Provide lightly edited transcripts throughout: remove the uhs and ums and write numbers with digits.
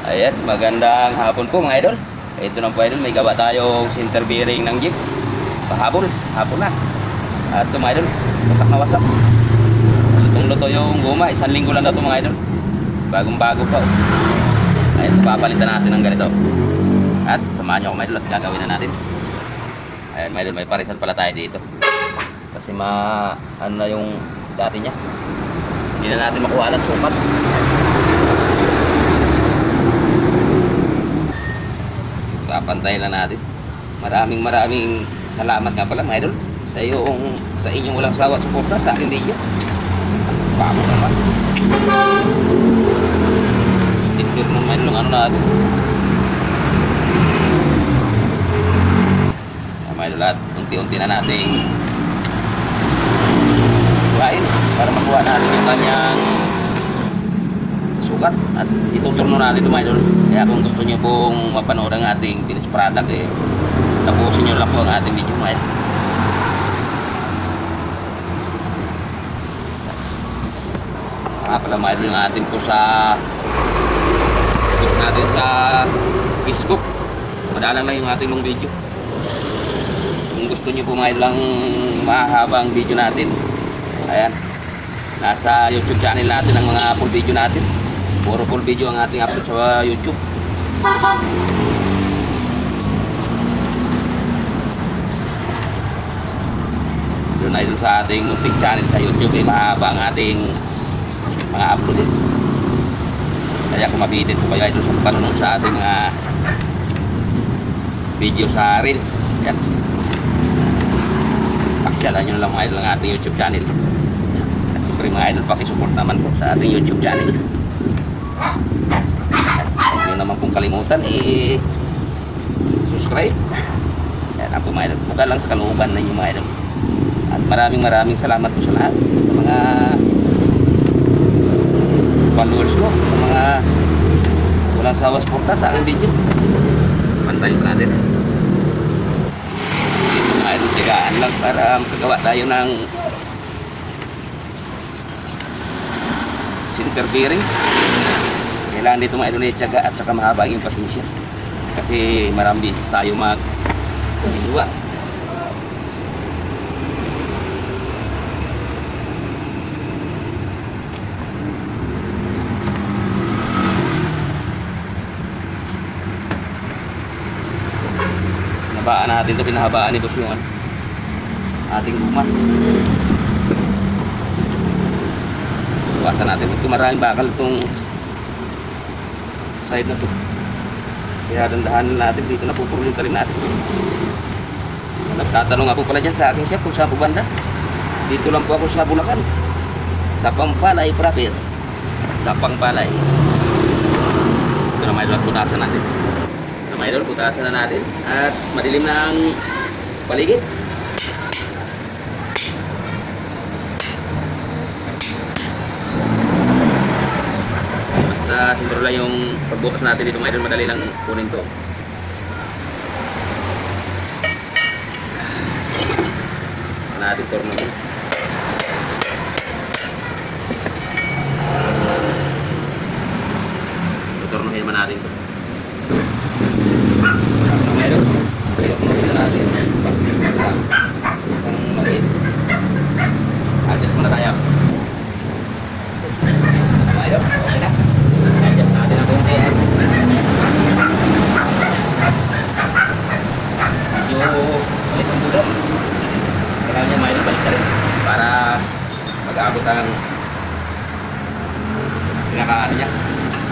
Ayan, magandang hapon po mga idol. Ito na po idol, may gawa tayong center bearing ng jeep. Pahabol, hapon na. At ito mga idol, wasak na wasak. Lutong-luto yung guma, 1 linggo lang na ito mga idol. Bagong-bago pa. Ayan, papalitan natin ng ganito. At samahan nyo ako mga idol at gagawin na natin. Ayan mga idol, may parisan pala tayo dito. Kasi ano na yung dati niya. Hindi na natin makuha lang sukat. Papantay lang natin. Maraming salamat nga pala mga idol sa inyong walang sawa suporta sa aking video. Paano naman tiktok ng mga idol ano natin mga idol at unti-unti na nating kuhain para makuha natin yung kanyang sukat at ituturno natin ito mga idol. Kaya kung gusto nyo pong mapanood ang ating finished product tapusin nyo lang po ang ating video mga idol. Pala mga idol yung atin po sa natin sa Facebook. Madalang lang yung ating long video. Kung gusto nyo po mga idol lang mahabang video natin, ayan, nasa YouTube channel natin ang mga full video natin. Puro full video ang ating upload sa YouTube. Doon idol sa ating munting channel sa YouTube mahaba ang ating mga upload din. Kaya kung mabitin po kayo idol sa panunod sa ating mga video sa Reels, yan, paksyalan nyo lang mga idol ang ating YouTube channel. At siyempre mga idol, pakisupport naman po sa ating YouTube channel. Huwag nyo naman pong kalimutan subscribe. Yan ang po mga idol, buka lang sa kalooban na nyo mga idol. At maraming salamat po sa lahat sa mga followers ko, sa mga walang sawa suporta sa aking video. Pantayin pa natin dito mga idol, tigaan lang para makagawa tayo ng center bearing. Kailangan dito mga idol tiyaga at saka mahaba yung pasensya kasi maraming beses tayo magdiwa. Nahabaan natin ito, pinahabaan ni boss yung ating guma. Iwasan natin ito, maraming bakal itong side na ito. Kaya dandahan natin dito na pupurulin ka rin natin. Nagtatanong ako pala dyan sa aking chef kung saan po banda. Dito lang po ako sa Bulacan, sa Pampalay proper, sa Pampalay. Ito na may idol, putasan natin. Mga idol, putasan na natin at madilim na ang paligid. Basta sintro lang yung pagbukas natin dito mga idol, madali lang kunin to. Natin torno mo. Tornohin naman natin to. Meron. Kaya kung makita natin ang maliit. Adjust muna tayo. Tayo. Okay na. Adjust natin ang konti. Medyo ulit ang dulo. Kailangan niya mayroon balik ka rin para mag-aabot ang pinakaano niya.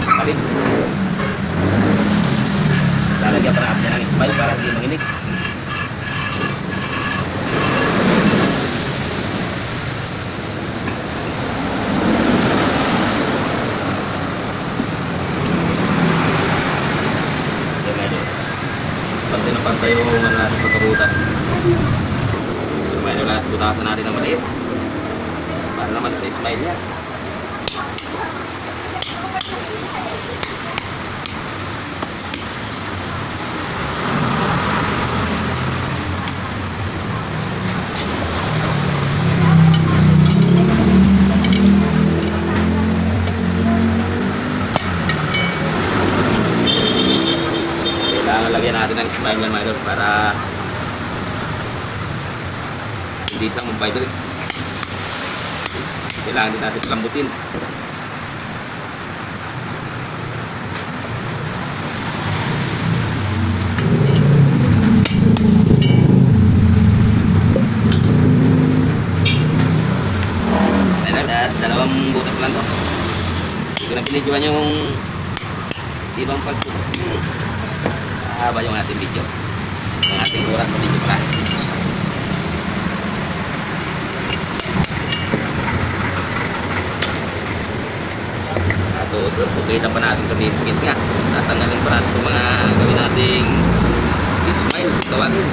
Balik. Lalagyan pa natin ng smile para hindi manginig. Pantay na pantay yung natin pagkabutas. So medyo lahat butasan natin ng maliit para naman sa smile niya. lagyan natin ng smile yan mga idol para hindi isang mga idol. Kailangan din natin lambutin. At dalawang butas lang to. Hindi ko na pinidyoan yung ibang pagbutas. Haba yung ating video. Yung ating oras sa video pala. Kita pa natin kami sikit nga. Tatanggalin pa natin itong mga gawin nating smile. Tawagin.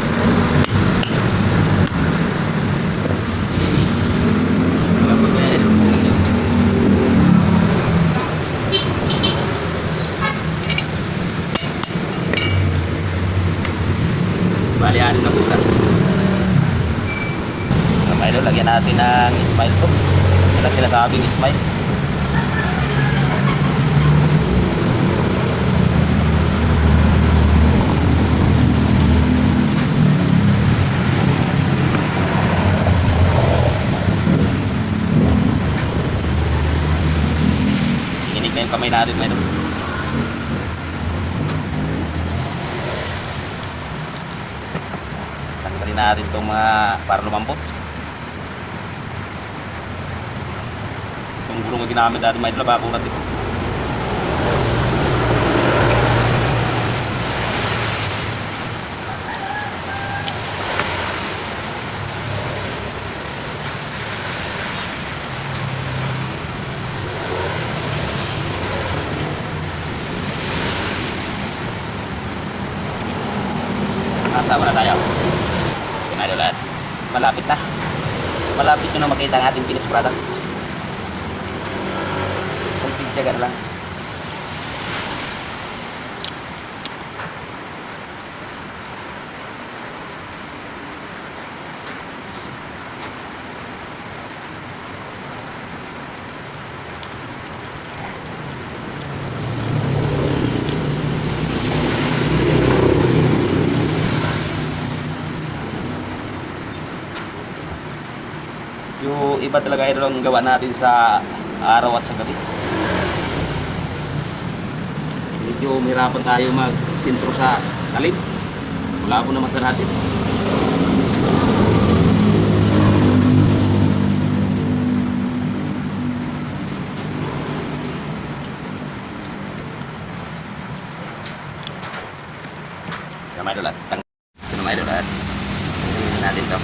Bali, anim na butas. So, mayroon, lagyan natin ng smile ko. Ito sinasabing smile. Inig na yung kamay natin, mayroon. Tanggalin natin itong mga para lumambot. Itong gulong na ginamit natin, may labako natin. Nasama na tayo. Idol at malapit na. Malapit nyo na makita ang ating finished product. Kunting tiyaga na lang. Yung iba talaga idol ang gawa natin sa araw at sa gabi. Medyo umirapan tayo mag-sintro sa talim. Wala po naman sa natin. Kamay idol at kamay idol at tingnan natin to.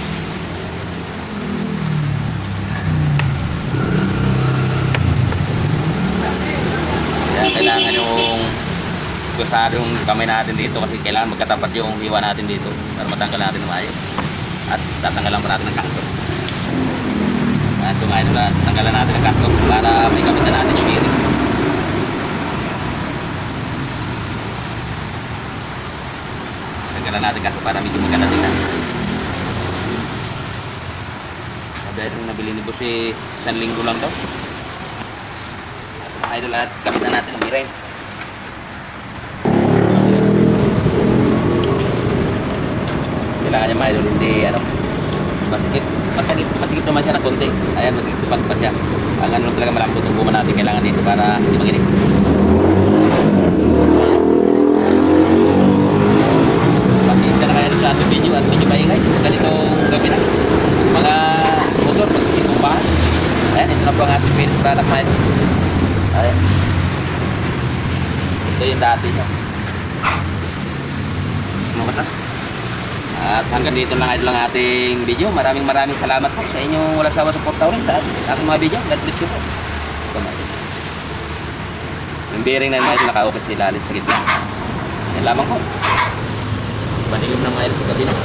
Kailangan yung kusado yung kamay natin dito kasi kailangan magkatapat yung hiwa natin dito para matanggal natin ng maayos. At tatanggalan pa natin ng kanto. At ito nga ito na tanggalan natin ng kanto para may kapitan natin yung iris. Tanggalan natin kanto para medyo maganda tingnan. Dahil yung nabili ni Boss 1 linggo lang daw. Idol at kapitan natin ang mireng. Kailangan niya mga idol hindi masikip naman siya ng konti. Ayan, magsipag pa siya. Ang ano talaga malambot ang guma natin kailangan dito para hindi maginig. Pasensya na kayo sa ating video at medyo maingay ganitong gabi na mga motor pagsitumbahan. Ayan, ito na po ang ating finished product na ito. Ayan. Ito yung dati niya. At hanggang dito lang idol ang ating video. Maraming salamat po sa inyong walang sawa suporta ulit sa aking mga video. God bless you po. Yung bearing na mga idol naka-okay sa ilalim sa gitna. Yan lamang po. Banilim ng mga idol sa gabi na.